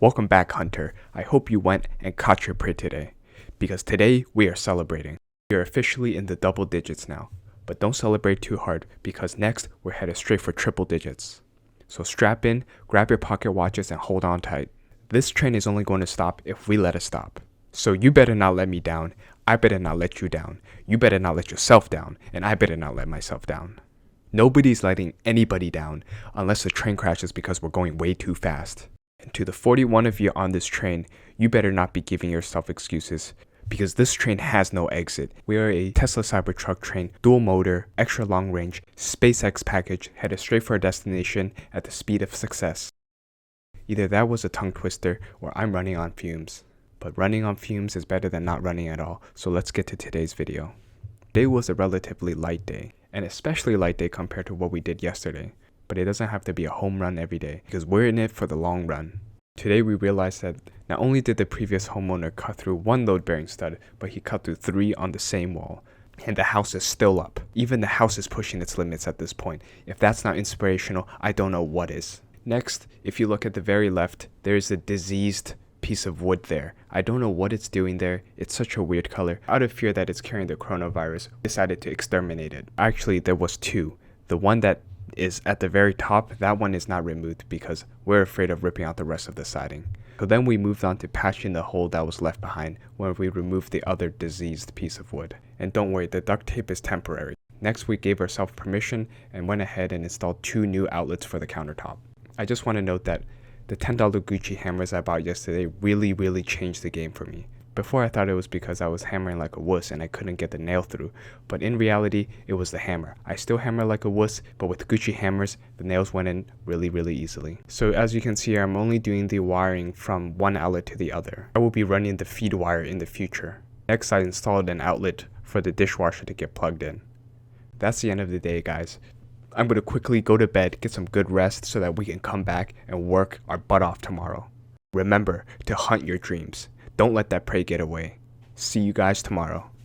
Welcome back, Hunter. I hope you went and caught your prey today, because today we are celebrating. We are officially in the double digits now, but don't celebrate too hard because next we're headed straight for triple digits. So strap in, grab your pocket watches and hold on tight. This train is only going to stop if we let it stop. So you better not let me down, I better not let you down, you better not let yourself down, and I better not let myself down. Nobody's letting anybody down unless the train crashes because we're going way too fast. And to the 41 of you on this train, you better not be giving yourself excuses because this train has no exit. We are a Tesla Cybertruck train, dual motor, extra long range, SpaceX package headed straight for our destination at the speed of success. Either that was a tongue twister or I'm running on fumes. But running on fumes is better than not running at all, so let's get to today's video. Today was a relatively light day, an especially light day compared to what we did yesterday. But it doesn't have to be a home run every day because we're in it for the long run. Today we realized that not only did the previous homeowner cut through one load bearing stud, but he cut through 3 on the same wall. And the house is still up. Even the house is pushing its limits at this point. If that's not inspirational, I don't know what is. Next, if you look at the very left, there is a diseased piece of wood there. I don't know what it's doing there. It's such a weird color. Out of fear that it's carrying the coronavirus, we decided to exterminate it. Actually, there was 2. The one that is at the very top, that one is not removed because we're afraid of ripping out the rest of the siding. So then we moved on to patching the hole that was left behind when we removed the other diseased piece of wood. And don't worry, the duct tape is temporary. Next, we gave ourselves permission and went ahead and installed 2 new outlets for the countertop. I just want to note that the $10 Gucci hammers I bought yesterday really changed the game for me. Before I thought it was because I was hammering like a wuss and I couldn't get the nail through, but in reality, it was the hammer. I still hammer like a wuss, but with Gucci hammers, the nails went in really easily. So as you can see here, I'm only doing the wiring from one outlet to the other. I will be running the feed wire in the future. Next, I installed an outlet for the dishwasher to get plugged in. That's the end of the day, guys. I'm going to quickly go to bed, get some good rest so that we can come back and work our butt off tomorrow. Remember to hunt your dreams. Don't let that prey get away. See you guys tomorrow.